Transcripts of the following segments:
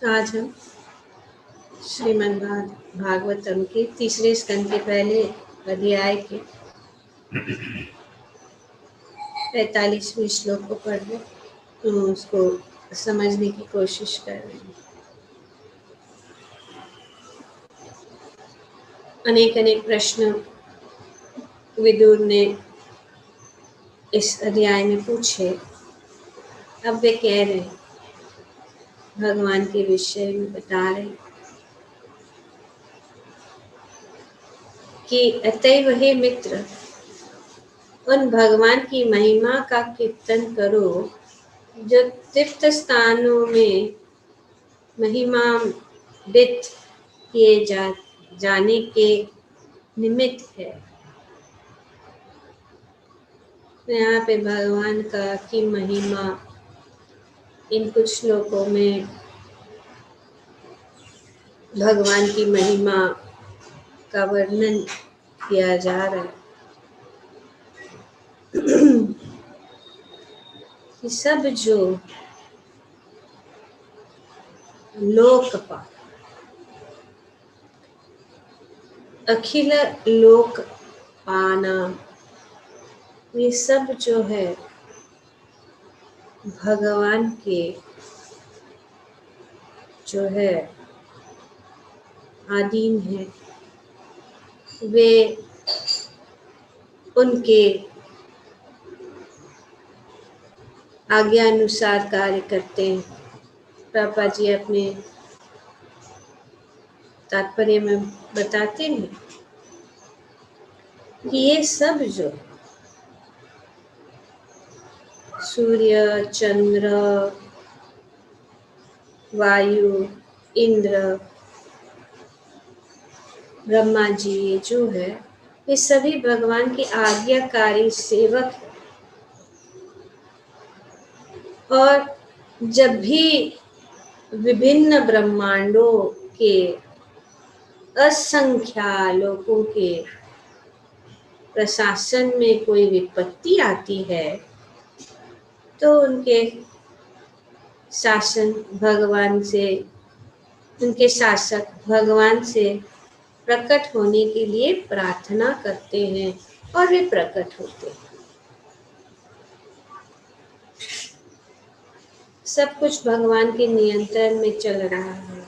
आज हम श्रीमद् भागवतम के तीसरे स्कंद के पहले अध्याय के 45वें श्लोक को पढ़ रहे तो उसको समझने की कोशिश कर रहे हैं। अनेक अनेक प्रश्न विदुर ने इस अध्याय में पूछे। अब वे कह रहे हैं, भगवान के विषय में बता रहे कि अतएव हे मित्र, उन भगवान की महिमा का कीर्तन करो जो तीर्थ स्थानों में महिमान्वित किए जाने के निमित्त है। यहाँ पे भगवान की महिमा इन कुछ श्लोकों में भगवान की महिमा का वर्णन किया जा रहा है कि सब जो लोकपाल अखिल लोक पाना, ये सब जो है भगवान के जो है अधीन है। वे उनके आज्ञा अनुसार कार्य करते हैं। पापा जी अपने तात्पर्य में बताते हैं कि ये सब जो सूर्य, चंद्र, वायु, इंद्र, ब्रह्मा जी जो है, ये सभी भगवान के आज्ञाकारी सेवक हैं। और जब भी विभिन्न ब्रह्मांडों के असंख्य लोगों के प्रशासन में कोई विपत्ति आती है तो उनके शासक भगवान से प्रकट होने के लिए प्रार्थना करते हैं और वे प्रकट होते हैं। सब कुछ भगवान के नियंत्रण में चल रहा है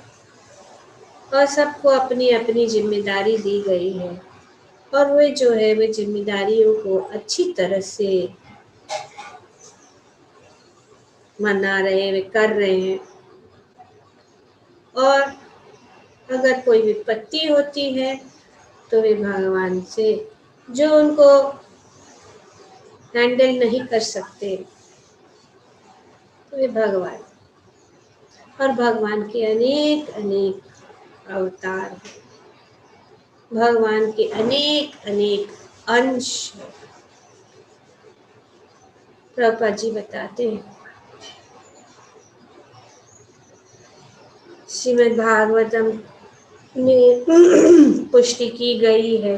और सबको अपनी अपनी जिम्मेदारी दी गई है और वे जो है वे जिम्मेदारियों को अच्छी तरह से मना रहे, वे कर रहे हैं। और अगर कोई विपत्ति होती है तो वे भगवान से, जो उनको हैंडल नहीं कर सकते, तो वे भगवान और भगवान के अनेक अनेक अवतार हैं, भगवान के अनेक अनेक अंश। प्रभुपाद जी बताते हैं श्रीमद् भागवतम में पुष्टि की गई है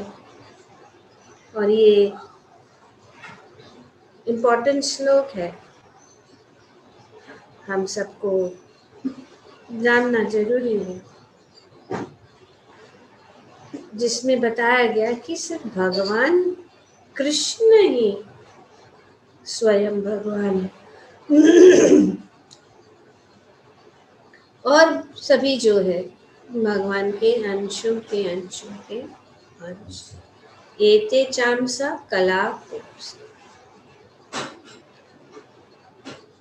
और ये इम्पोर्टेंट श्लोक है, हम सबको जानना जरूरी है, जिसमें बताया गया कि सिर्फ भगवान कृष्ण ही स्वयं भगवान है और सभी जो है भगवान के अंशों के अंश। एते चामसा कला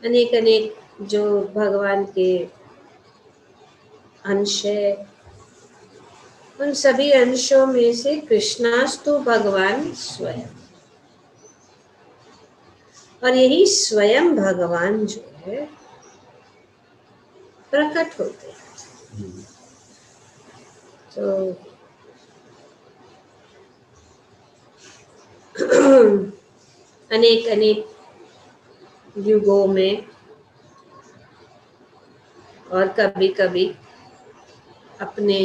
अनेक अनेक जो भगवान के अंश है, उन सभी अंशों में से कृष्णास्तु भगवान स्वयं, और यही स्वयं भगवान जो है प्रकट होते हैं। तो अनेक अनेक युगों में और कभी कभी अपने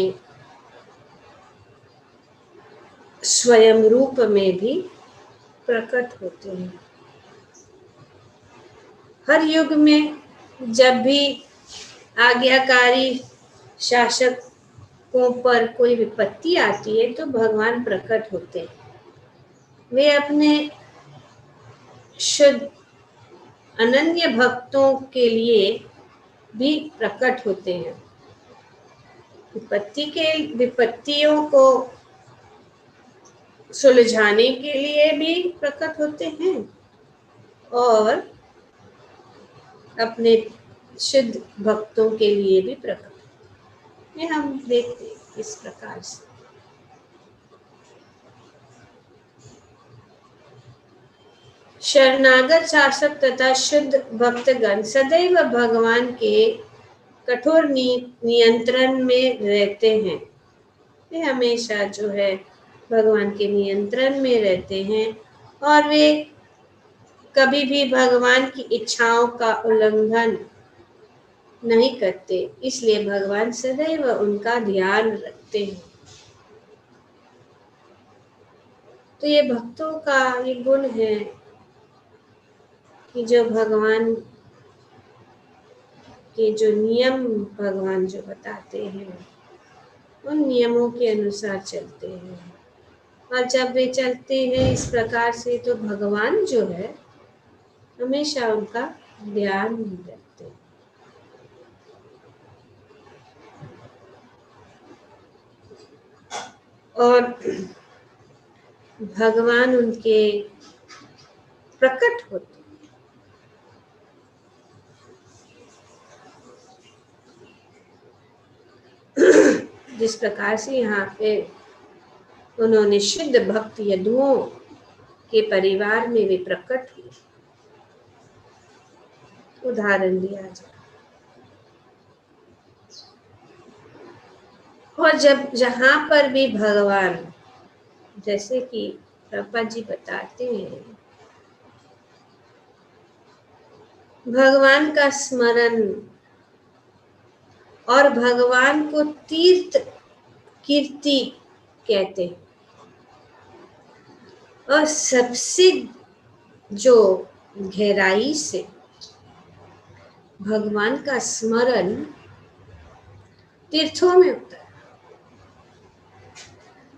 स्वयं रूप में भी प्रकट होते हैं। हर युग में जब भी आज्ञाकारी शासकों पर कोई विपत्ति आती है तो भगवान प्रकट होते हैं। वे अपने शुद्ध अनन्य भक्तों के लिए भी प्रकट होते हैं। विपत्तियों को सुलझाने के लिए भी प्रकट होते हैं और अपने शुद्ध भक्तों के लिए भी प्रकट। ये हम देखते हैं इस प्रकार से। शरणागत शासक तथा शुद्ध भक्तगण सदैव भगवान के कठोर नियंत्रण में रहते हैं। वे हमेशा जो है भगवान के नियंत्रण में रहते हैं और वे कभी भी भगवान की इच्छाओं का उल्लंघन नहीं करते, इसलिए भगवान सदैव उनका ध्यान रखते हैं। तो ये भक्तों का ये गुण है कि जो भगवान के जो नियम भगवान जो बताते हैं उन नियमों के अनुसार चलते हैं। और जब वे चलते हैं इस प्रकार से तो भगवान जो है हमेशा उनका ध्यान रखते हैं। और भगवान उनके प्रकट होते हैं। जिस प्रकार से यहाँ पे उन्होंने शुद्ध भक्त यदुओं के परिवार में वे प्रकट हुए, उदाहरण दिया जाए। और जब जहाँ पर भी भगवान, जैसे कि प्रभुपाद जी बताते हैं, भगवान का स्मरण और भगवान को तीर्थ कीर्ति कहते हैं। और सबसे जो गहराई से भगवान का स्मरण तीर्थों में होता है,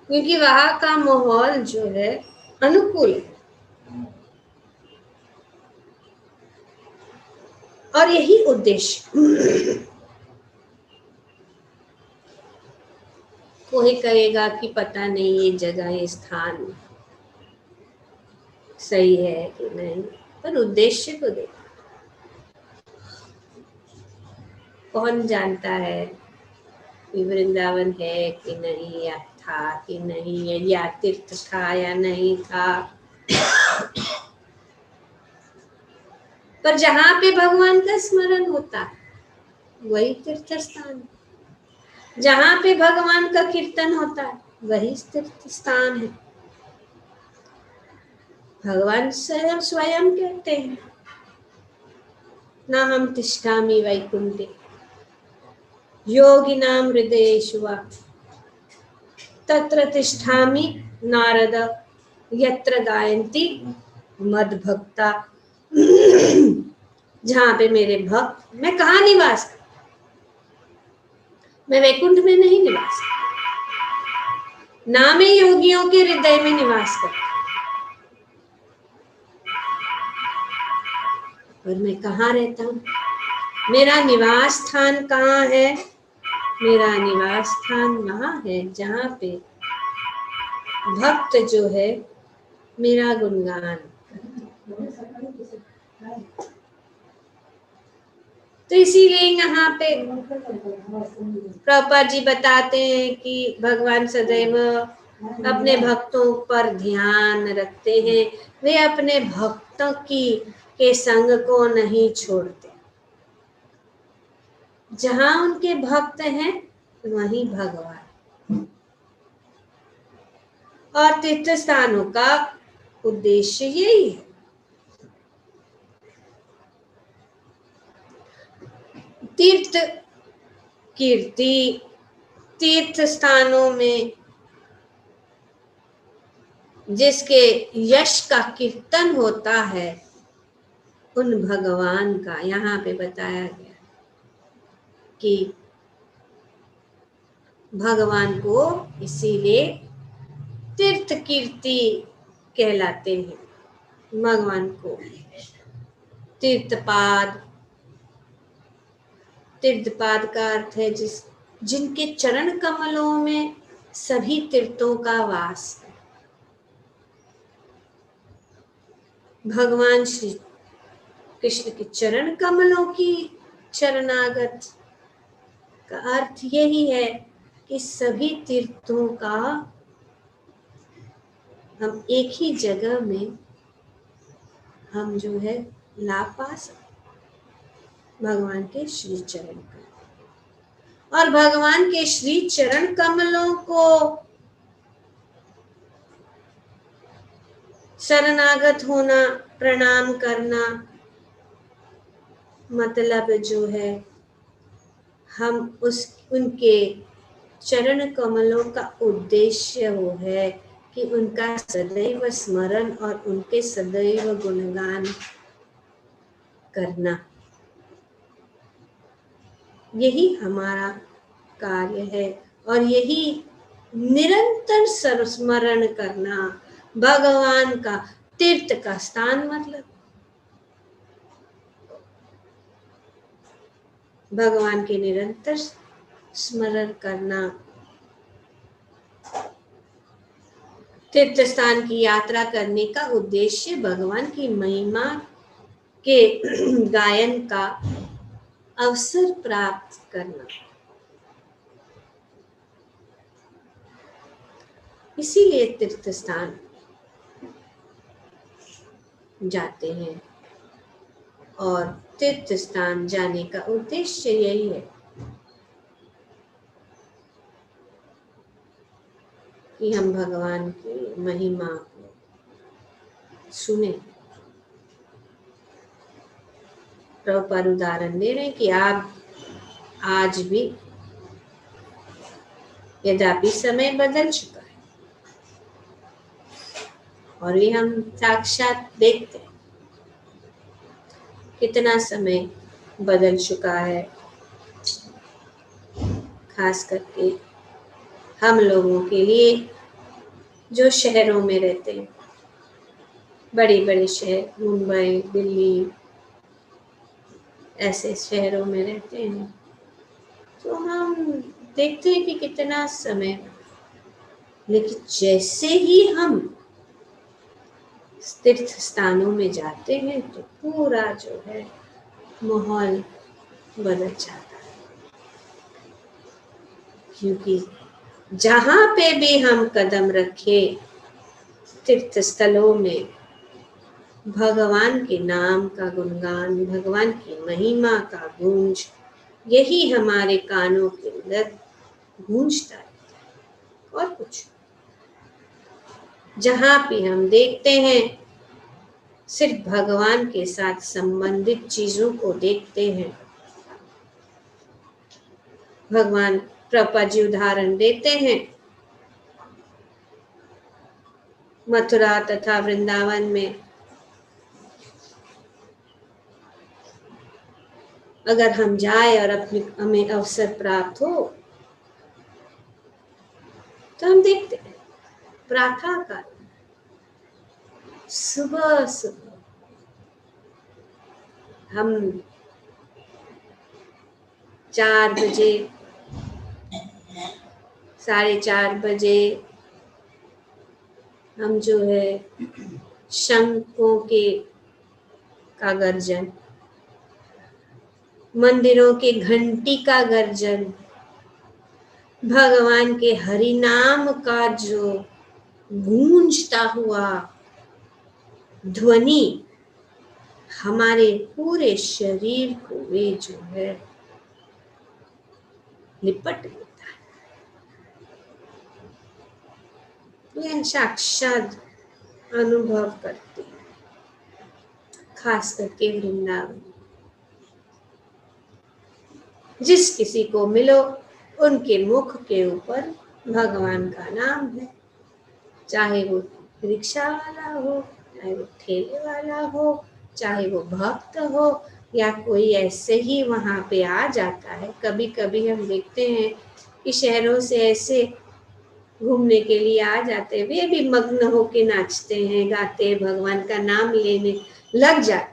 क्योंकि वहाँ का माहौल जो है अनुकूल है। और यही उद्देश्य। कोई कहेगा कि पता नहीं ये जगह ये स्थान सही है कि नहीं, पर उद्देश्य को देखो। कौन जानता है कि वृंदावन है कि नहीं, या था कि नहीं, या तीर्थ था या नहीं था। पर जहाँ पे भगवान का स्मरण होता है वही तीर्थ स्थान है। जहाँ पे भगवान का कीर्तन होता है वही तीर्थ स्थान है। भगवान स्वयं कहते हैं, ना हम तिष्ठामि वैकुंठे योगिनां हृदयेषु वा तत्र तिष्ठामि नारद यत्र गायन्ति मद्भक्ता। जहाँ पे मेरे भक्त, मैं कहाँ निवास करता, मैं वैकुंठ में नहीं निवास करता, ना मैं योगियों के हृदय में निवास करता, और मैं कहाँ रहता हूँ, मेरा निवास स्थान कहाँ है। मेरा निवास स्थान वहाँ है जहाँ पे भक्त जो है मेरा गुणगान। तो इसीलिए यहाँ पे प्रभुपाद जी बताते हैं कि भगवान सदैव अपने भक्तों पर ध्यान रखते हैं। वे अपने भक्तों के संग को नहीं छोड़ते। जहाँ उनके भक्त हैं वहीं भगवान। और तीर्थ स्थानों का उद्देश्य यही है। तीर्थ कीर्ति, तीर्थ स्थानों में जिसके यश का कीर्तन होता है उन भगवान का यहाँ पे बताया गया। कि भगवान को इसीलिए तीर्थ कीर्ति कहलाते हैं। भगवान को तीर्थपाद, तीर्थपाद का अर्थ है जिनके चरण कमलों में सभी तीर्थों का वास है। भगवान श्री कृष्ण के चरण कमलों की शरणागत का अर्थ यही है कि सभी तीर्थों का हम एक ही जगह में हम जो है लाभ पा सकते भगवान के श्री चरण कमल। और भगवान के श्री चरण कमलों को शरणागत होना, प्रणाम करना, मतलब जो है हम उनके चरण कमलों का उद्देश्य वो है कि उनका सदैव स्मरण और उनके सदैव गुणगान करना, यही हमारा कार्य है। और यही निरंतर स्मरण करना भगवान का, तीर्थ का स्थान मतलब भगवान के निरंतर स्मरण करना, तीर्थ स्थान की यात्रा करने का उद्देश्य भगवान की महिमा के गायन का अवसर प्राप्त करना। इसीलिए तीर्थ स्थान जाते हैं और तीर्थ स्थान जाने का उद्देश्य यही है कि हम भगवान की महिमा को सुने। प्रभुपाद उदाहरण दे रहे हैं कि आप आज भी, यद्यपि समय बदल चुका है और ये हम साक्षात देखते हैं कितना समय बदल चुका है। खास करके हम लोगों के लिए जो शहरों में रहते हैं, बड़े बड़े शहर, मुंबई, दिल्ली, ऐसे शहरों में रहते हैं, तो हम देखते हैं कि कितना समय, लेकिन जैसे ही हम तीर्थ स्थानों में जाते हैं तो पूरा जो है माहौल बदल जाता है। क्योंकि जहाँ पे भी हम कदम रखें तीर्थ स्थलों में, भगवान के नाम का गुणगान, भगवान की महिमा का गूंज, यही हमारे कानों के अंदर गूंजता रहता है और कुछ। जहाँ भी हम देखते हैं सिर्फ भगवान के साथ संबंधित चीजों को देखते हैं। भगवान प्रभुपाद जी उदाहरण देते हैं, मथुरा तथा वृंदावन में अगर हम जाए और हमें अवसर प्राप्त हो तो हम देखते हैं प्रातः काल सुबह सुबह हम 4 बजे, 4:30 बजे हम जो है शंखों का गर्जन, मंदिरों के घंटी का गर्जन, भगवान के हरि नाम का जो गूंजता हुआ ध्वनि हमारे पूरे शरीर को वे जो है लिपट लेता है। यह साक्षात अनुभव करते हैं, खास करके वृंदावन। जिस किसी को मिलो उनके मुख के ऊपर भगवान का नाम है, चाहे वो रिक्शा वाला हो, चाहे वो ठेले वाला हो, चाहे वो भक्त हो, या कोई ऐसे ही वहाँ पे आ जाता है। कभी कभी हम देखते हैं कि शहरों से ऐसे घूमने के लिए आ जाते हैं, वे भी मग्न होके नाचते हैं, गाते हैं, भगवान का नाम लेने लग जाते हैं।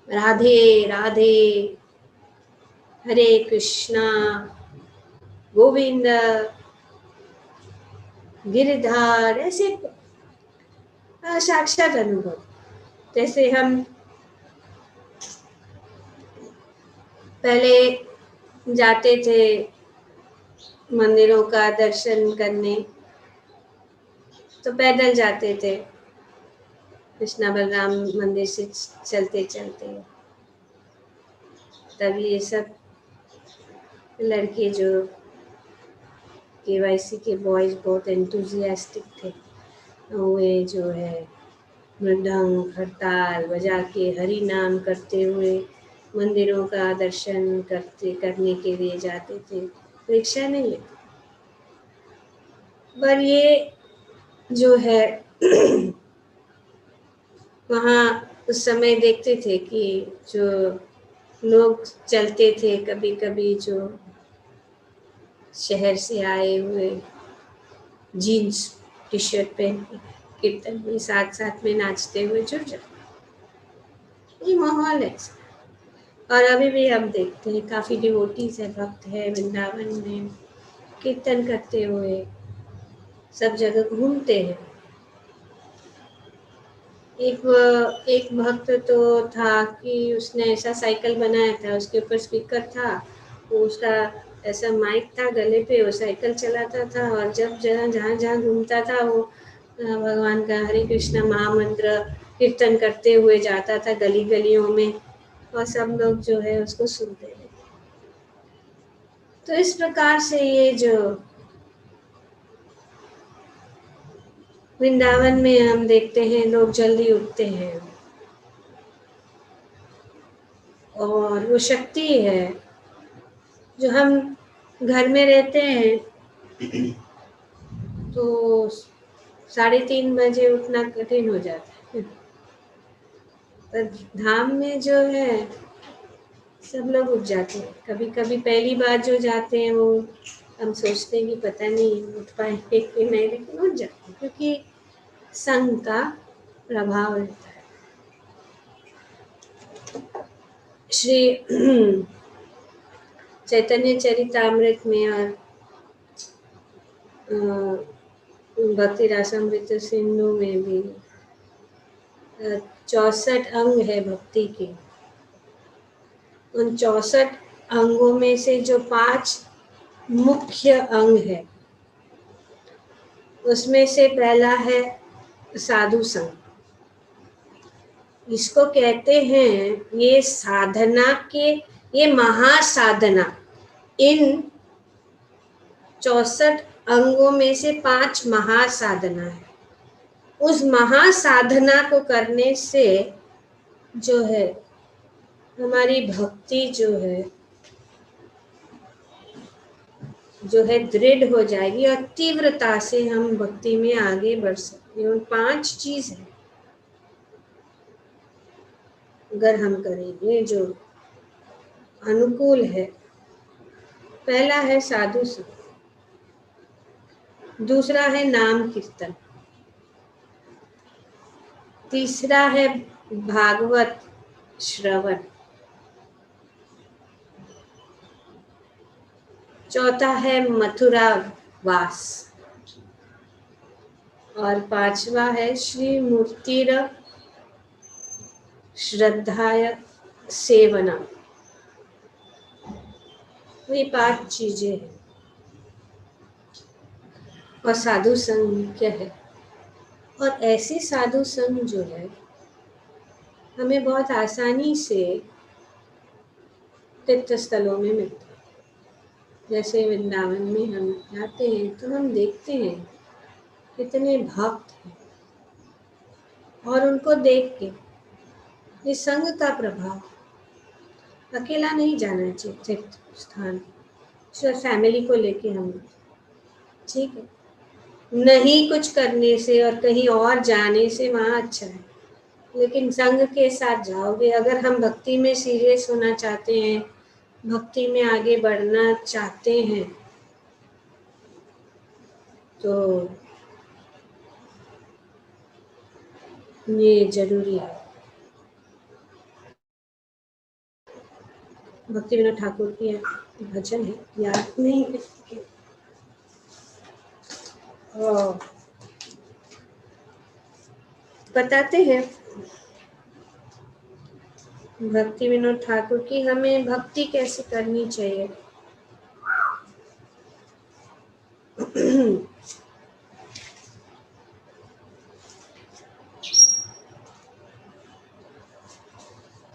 राधे राधे, हरे कृष्णा, गोविंद, गिरधार, ऐसे साक्षात अनुभव। जैसे हम पहले जाते थे मंदिरों का दर्शन करने, तो पैदल जाते थे कृष्णा बलराम मंदिर से चलते चलते। तब ये सब लड़के जो केवाईसी के बॉयज बहुत एंथुजियास्टिक थे, वे जो है मृदंग हड़ताल बजा के हरि नाम करते हुए मंदिरों का दर्शन करने के लिए जाते थे। रिक्शा नहीं लेते, पर ये जो है वहाँ उस समय देखते थे कि जो लोग चलते थे, कभी कभी जो शहर से आए हुए जीन्स टी शर्ट पहन के कीर्तन में साथ साथ में नाचते हुए जुड़ जाते। ये माहौल है। और अभी भी हम देखते हैं काफ़ी डिवोटीज है, भक्त है वृंदावन में, कीर्तन करते हुए सब जगह घूमते हैं। एक भक्त तो था कि उसने ऐसा साइकिल बनाया था, उसके ऊपर स्पीकर था, वो उसका ऐसा माइक था गले पे, वो साइकिल चलाता था और जब जहाँ जहाँ घूमता था वो भगवान का हरे कृष्णा महामंत्र कीर्तन करते हुए जाता था गली गलियों में, और सब लोग जो है उसको सुनते थे। तो इस प्रकार से ये जो वृंदावन में हम देखते हैं लोग जल्दी उठते हैं, और वो शक्ति है जो हम घर में रहते हैं तो 3:30 बजे उठना कठिन हो जाता है, पर धाम में जो है सब लोग उठ जाते हैं। कभी कभी पहली बार जो जाते हैं वो हम सोचते हैं कि पता नहीं उठ पाएंगे कि नहीं, लेकिन उठ जाते हैं क्योंकि संग का प्रभाव रहता है। श्री चैतन्य चरितामृत में और भक्ति रासामृत सिंधु में भी 64 अंग है भक्ति के। उन 64 अंगों में से जो 5 मुख्य अंग है, उसमें से पहला है साधु संग। इसको कहते हैं ये साधना के, ये महासाधना, इन 64 अंगों में से 5 महासाधना है। उस महासाधना को करने से जो है हमारी भक्ति जो है दृढ़ हो जाएगी और तीव्रता से हम भक्ति में आगे बढ़ सकते हैं। 5 चीज है अगर हम करेंगे जो अनुकूल है। पहला है साधु संग, दूसरा है नाम कीर्तन, तीसरा है भागवत श्रवण, चौथा है मथुरा वास, और 5वां है श्री मूर्तिर श्रद्धाय सेवना। ये 5 चीजें हैं। और साधु संग मुख्य है, और ऐसे साधु संग जो है हमें बहुत आसानी से तीर्थ स्थलों में मिलते हैं। जैसे वृंदावन में हम जाते हैं तो हम देखते हैं कितने भक्त हैं, और उनको देख के ये संग का प्रभाव, अकेला नहीं जाना चाहिए तीर्थ स्थान, सिर्फ फैमिली को लेके हम, ठीक है, नहीं कुछ करने से और कहीं और जाने से वहाँ अच्छा है। लेकिन संग के साथ जाओगे। अगर हम भक्ति में सीरियस होना चाहते हैं, भक्ति में आगे बढ़ना चाहते हैं, तो ये जरूरी है। भक्ति विनोद ठाकुर की भजन है, याद नहीं है। बताते हैं भक्ति विनोद ठाकुर की हमें भक्ति कैसे करनी चाहिए।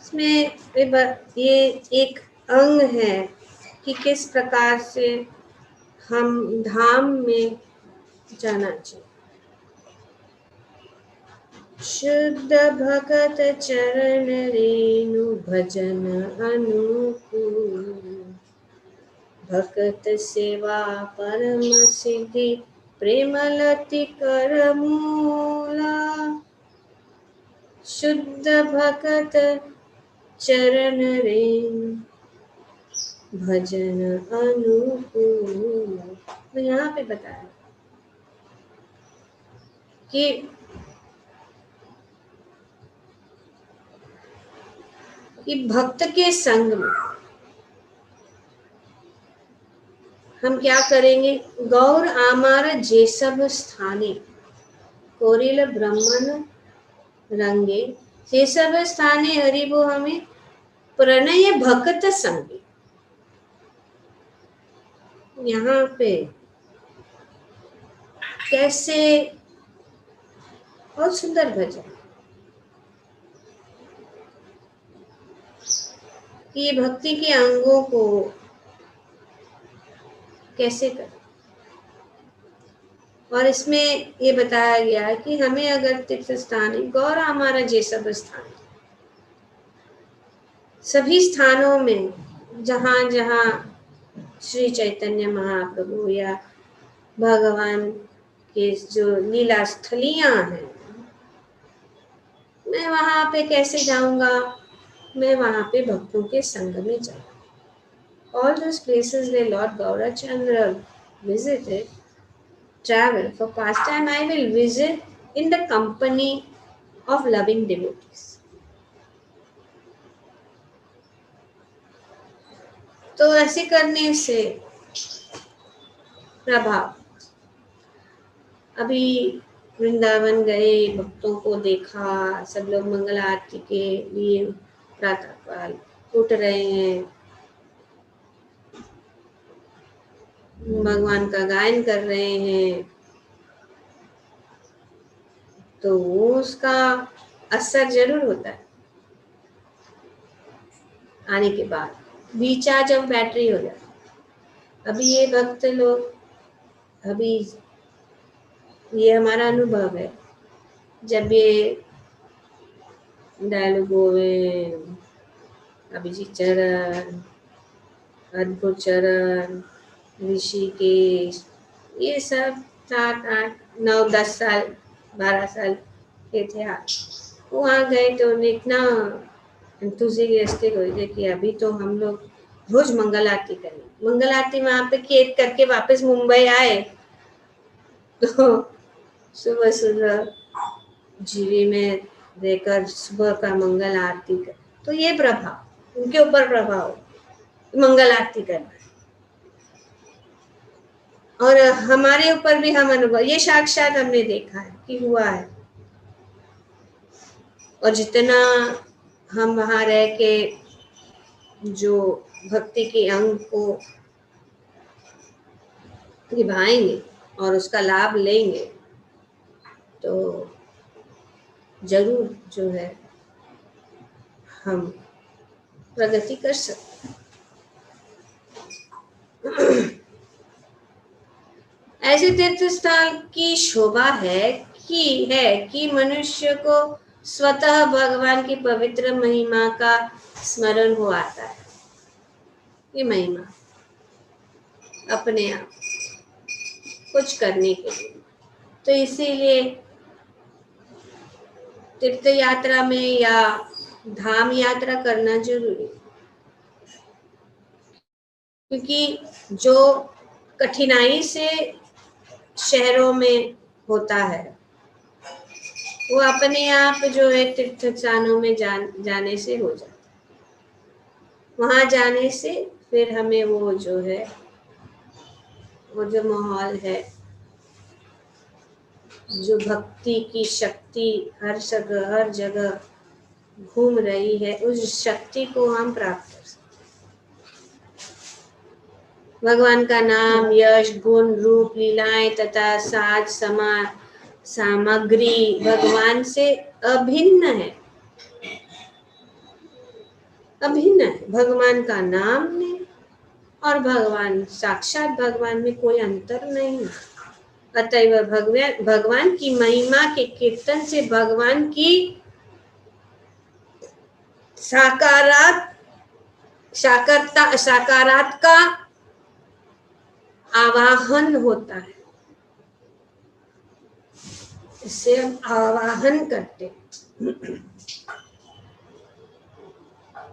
इसमें ये एक अंग है कि किस प्रकार से हम धाम में जाना चाहिए। शुद्ध भगत चरण रेणु भजन अनुकूल, भगत सेवा परम सिद्धि प्रेमलति कर मूला। शुद्ध भगत चरण रेणु भजन अनुकूल। तो यहाँ पे बताया कि भक्त के संग में हम क्या करेंगे। गौर आमार जे सब स्थाने कोरिल ब्रह्मन रंगे, से सब स्थाने हरिबो हमें प्रणय भक्त संगे। यहाँ पे कैसे बहुत सुंदर भजन कि ये भक्ति के अंगों को कैसे करें। और इसमें ये बताया गया है कि हमें अगर तीर्थ स्थान गौर हमारा जे सब स्थान, सभी स्थानों में जहाँ जहाँ श्री चैतन्य महाप्रभु या भगवान के जो लीला स्थलियां हैं, मैं वहां पे कैसे जाऊंगा। मैं वहां पे भक्तों के संग में जाऊंगा। All those places where Lord Gaurachandra visited, travel for pastime, I will visit in the company of loving devotees. तो ऐसे करने से प्रभाव, अभी वृंदावन गए, भक्तों को देखा, सब लोग मंगल आरती के लिए प्रातःकाल उठ रहे हैं, भगवान का गायन कर रहे हैं, तो उसका असर जरूर होता है। आने के बाद रिचार्ज ऑफ बैटरी हो जाता है। अभी ये भक्त लोग, अभी ये हमारा अनुभव है, जब ये दयालु गोविंद, अभिजीत चरण, अद्भुत चरण, ऋषिकेश, ये सब 7, 8, 9, 10 साल 12 साल के थे। वहाँ गए तो इतना एंथुसियास्टिक हो गए कि अभी तो हम लोग रोज मंगल आरती करें। मंगल आरती वहाँ पे खेत करके वापस मुंबई आए तो सुबह सुबह जीवी में देकर सुबह का मंगल आरती कर, तो ये प्रभाव उनके ऊपर प्रभाव, मंगल आरती करना। और हमारे ऊपर भी हम अनुभव, ये साक्षात हमने देखा है कि हुआ है। और जितना हम वहां रह के जो भक्ति के अंग को निभाएंगे और उसका लाभ लेंगे, तो जरूर जो है हम प्रगति कर सकते हैं। ऐसे तीर्थ स्थल की शोभा है कि मनुष्य को स्वतः भगवान की पवित्र महिमा का स्मरण हो आता है। ये महिमा अपने आप कुछ करने के लिए, तो इसीलिए तीर्थ यात्रा में या धाम यात्रा करना जरूरी, क्योंकि जो कठिनाई से शहरों में होता है वो अपने आप जो है तीर्थ स्थानों में जाने से हो जाता है। वहां जाने से फिर हमें वो जो है, वो जो माहौल है, जो भक्ति की शक्ति हर जगह घूम रही है, उस शक्ति को हम प्राप्त कर सकते। भगवान का नाम, यश, गुण, रूप, लीलाएं तथा साज सामग्री भगवान से अभिन्न है, अभिन्न है। भगवान का नाम में और भगवान, साक्षात भगवान में कोई अंतर नहीं है। अतएव भगवान की महिमा के कीर्तन से भगवान की साकारात का आवाहन होता है। इससे हम आवाहन करते हैं।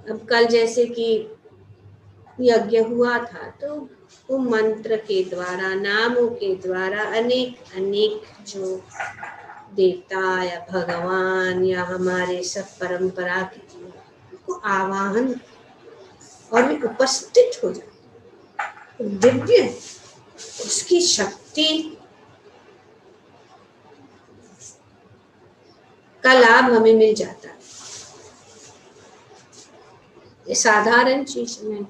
अब कल जैसे कि यज्ञ हुआ था, तो वो मंत्र के द्वारा, नामों के द्वारा अनेक जो देवता या भगवान या हमारे सब परंपरा के को आवाहन और भी उपस्थित हो जाए, दिव्य उसकी शक्ति का लाभ हमें मिल जाता है। ये साधारण चीज नहीं।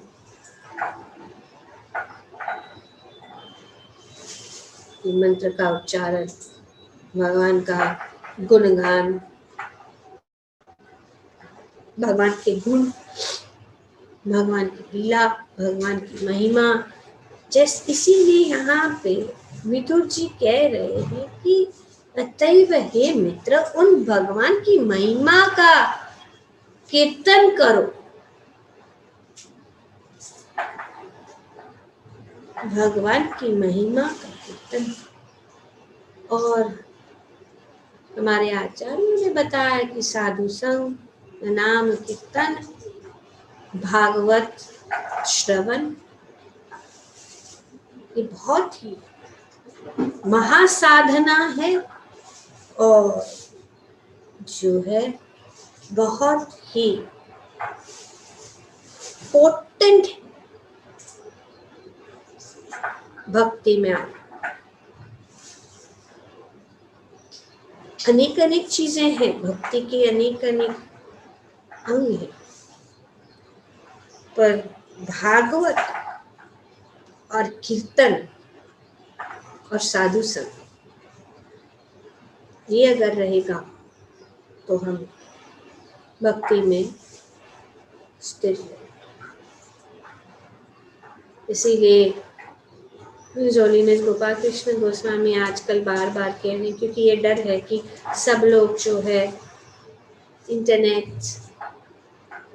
मंत्र का उच्चारण, भगवान का गुणगान, भगवान के गुण, भगवान की लीला, भगवान की महिमा, जैसे इसीलिए यहाँ पे विदुर जी कह रहे हैं कि अतएव हे मित्र, उन भगवान की महिमा का कीर्तन करो। भगवान की महिमा का कीर्तन। और हमारे आचार्यों ने बताया कि साधु संग, नाम कीर्तन, भागवत श्रवण, ये बहुत ही महासाधना है और जो है बहुत ही पोटेंट है भक्ति में। अनेक चीजें हैं भक्ति की, अनेक अंग है, पर भागवत और कीर्तन और साधु संग, ये अगर रहेगा तो हम भक्ति में स्थिर हैं। इसीलिए होलीनेस गोपाल कृष्ण गोस्वामी आजकल बार बार कह रहे हैं, क्योंकि ये डर है कि सब लोग जो है इंटरनेट,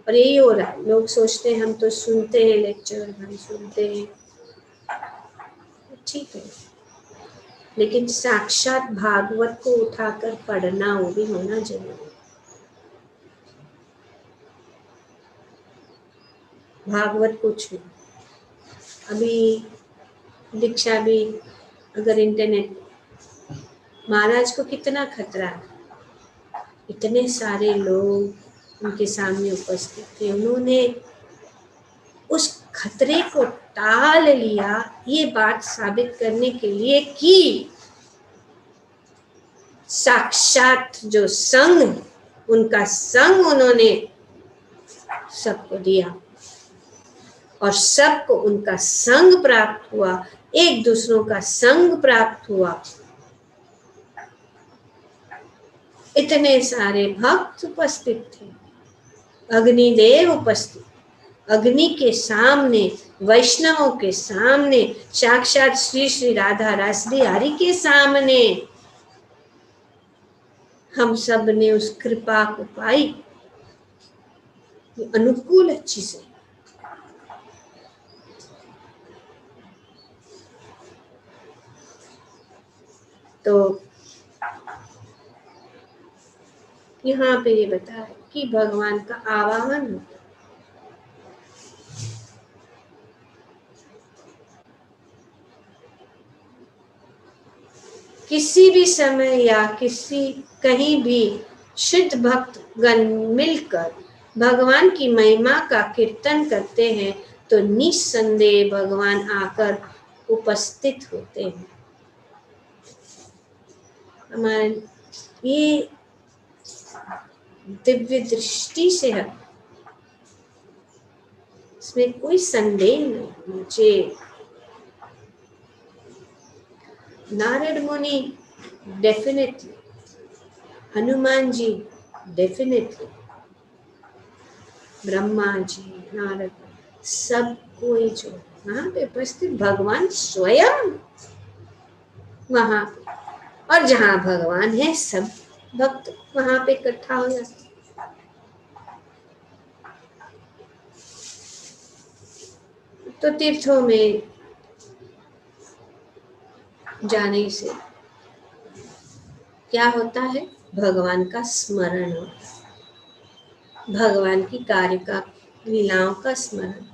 और यही हो रहा है, लोग सोचते हैं हम तो सुनते हैं लेक्चर, हम सुनते हैं, ठीक है, लेकिन साक्षात भागवत को उठाकर पढ़ना, वो भी होना जरूरी। भागवत को छू, अभी दीक्षा भी अगर इंटरनेट, महाराज को कितना खतरा है, इतने सारे लोग उनके सामने उपस्थित थे, उन्होंने उस खतरे को टाल लिया, ये बात साबित करने के लिए कि साक्षात जो संग, उनका संग उन्होंने सबको दिया और सबको उनका संग प्राप्त हुआ, एक दूसरों का संग प्राप्त हुआ। इतने सारे भक्त उपस्थित थे, अग्निदेव उपस्थित, अग्नि के सामने, वैष्णवों के सामने, साक्षात श्री श्री राधा रासदी हरि के सामने हम सब ने उस कृपा को पाई, अनुकूल अच्छी से। तो यहाँ पे ये बताया कि भगवान का आवाहन होता है। किसी भी समय या किसी कहीं भी शुद्ध भक्त गण मिलकर भगवान की महिमा का कीर्तन करते हैं तो निस्संदेह भगवान आकर उपस्थित होते हैं। हमारे ये दिव्य दृष्टि से है, इसमें कोई संदेह नहीं। मुझे नारद मुनि डेफिनेटली, हनुमान जी डेफिनेटली, ब्रह्मा जी, नारद, सब कोई जो वहां पे उपस्थित भगवान स्वयं वहां पे, और जहाँ भगवान है सब भक्त वहां पे इकट्ठा हो जाते। तो तीर्थों में जाने से क्या होता है? भगवान का स्मरण होता है, भगवान की कार्य का लीलाओं का स्मरण।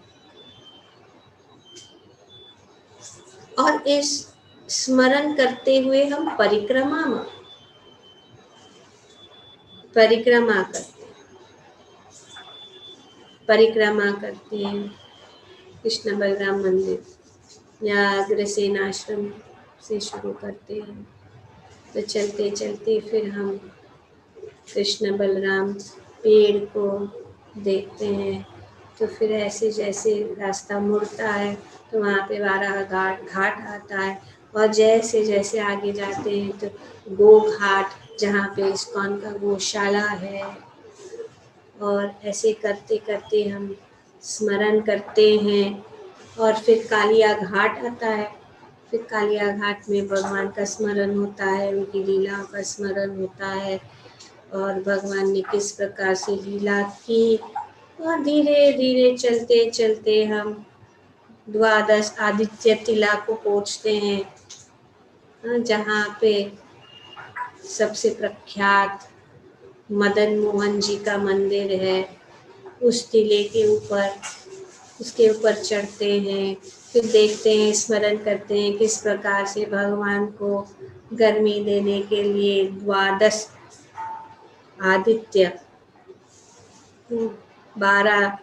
और इस स्मरण करते हुए हम परिक्रमा करते हैं कृष्ण बलराम मंदिर या अग्रसेन आश्रम से शुरू करते हैं। तो चलते चलते फिर हम कृष्ण बलराम पेड़ को देखते हैं। तो फिर ऐसे जैसे रास्ता मुड़ता है तो वहाँ पे बारह घाट आता है, और जैसे जैसे आगे जाते हैं तो गो घाट, जहाँ पे इस्कॉन का गौशाला है। और ऐसे करते करते हम स्मरण करते हैं। और फिर कालिया घाट आता है। फिर कालिया घाट में भगवान का स्मरण होता है, उनकी लीलाओं का स्मरण होता है, और भगवान ने किस प्रकार से लीला की। और धीरे धीरे चलते चलते हम द्वादश आदित्य टीला को पहुँचते हैं, जहाँ पे सबसे प्रख्यात मदन मोहन जी का मंदिर है। उस टीले के ऊपर, उसके ऊपर चढ़ते हैं, फिर देखते हैं, स्मरण करते हैं किस प्रकार से भगवान को गर्मी देने के लिए द्वादश आदित्य, 12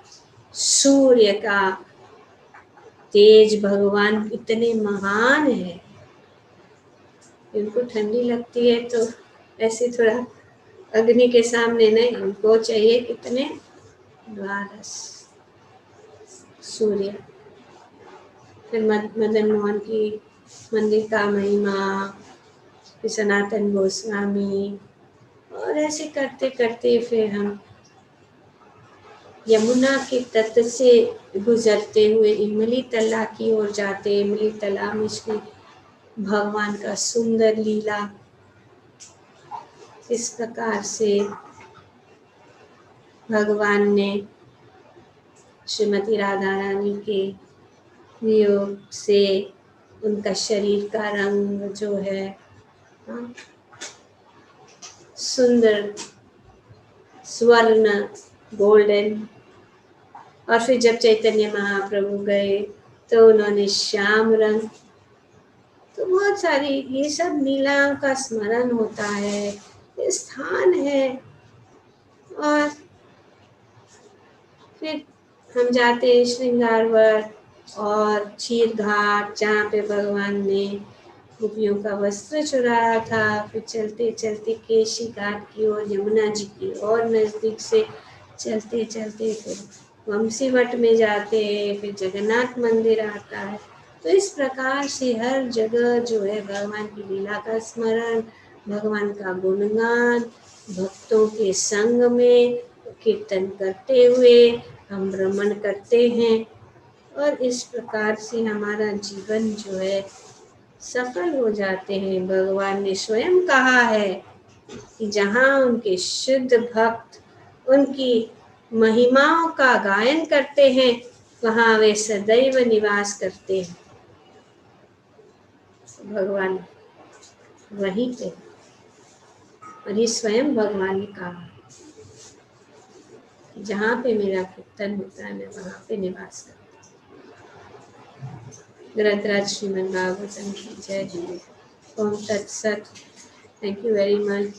सूर्य का तेज भगवान इतने महान है। इनको ठंडी लगती है तो ऐसे थोड़ा अग्नि के सामने नहीं, उनको चाहिए कितने 12 सूर्य। फिर मदन मोहन की मंदिर का महिमा, फिर सनातन गोस्वामी, और ऐसे करते करते फिर हम यमुना के तट से गुजरते हुए इमली तला की ओर जाते। इमली तला में श्री भगवान का सुंदर लीला, इस प्रकार से भगवान ने श्रीमती राधा रानी के वियोग से उनका शरीर का रंग जो है सुंदर स्वर्ण गोल्डन। और फिर जब चैतन्य महाप्रभु गए तो उन्होंने श्याम रंग। तो बहुत सारी ये सब लीलाओं का स्मरण होता है, स्थान है। और फिर हम जाते हैं श्रृंगारवट और क्षीर घाट, जहाँ पे भगवान ने गोपियों का वस्त्र चुराया था। फिर चलते चलते केशी घाट की ओर, यमुना जी की और नज़दीक से चलते चलते फिर वंशीवट में जाते हैं। फिर जगन्नाथ मंदिर आता है। तो इस प्रकार से हर जगह जो है भगवान की लीला का स्मरण, भगवान का गुणगान, भक्तों के संग में कीर्तन करते हुए हम भ्रमण करते हैं। और इस प्रकार से हमारा जीवन जो है सफल हो जाते हैं। भगवान ने स्वयं कहा है कि जहाँ उनके शुद्ध भक्त उनकी महिमाओं का गायन करते हैं वहाँ वे सदैव निवास करते हैं। भगवान वहीं पे, और ये स्वयं भगवान ने कहा। जहाँ पे मेरा कीर्तन होता है मैं वहाँ पे निवास करता हूँ। ग्रंथराज श्रीमद् भागवतम की जय। ओम तत्सत। Thank you very much.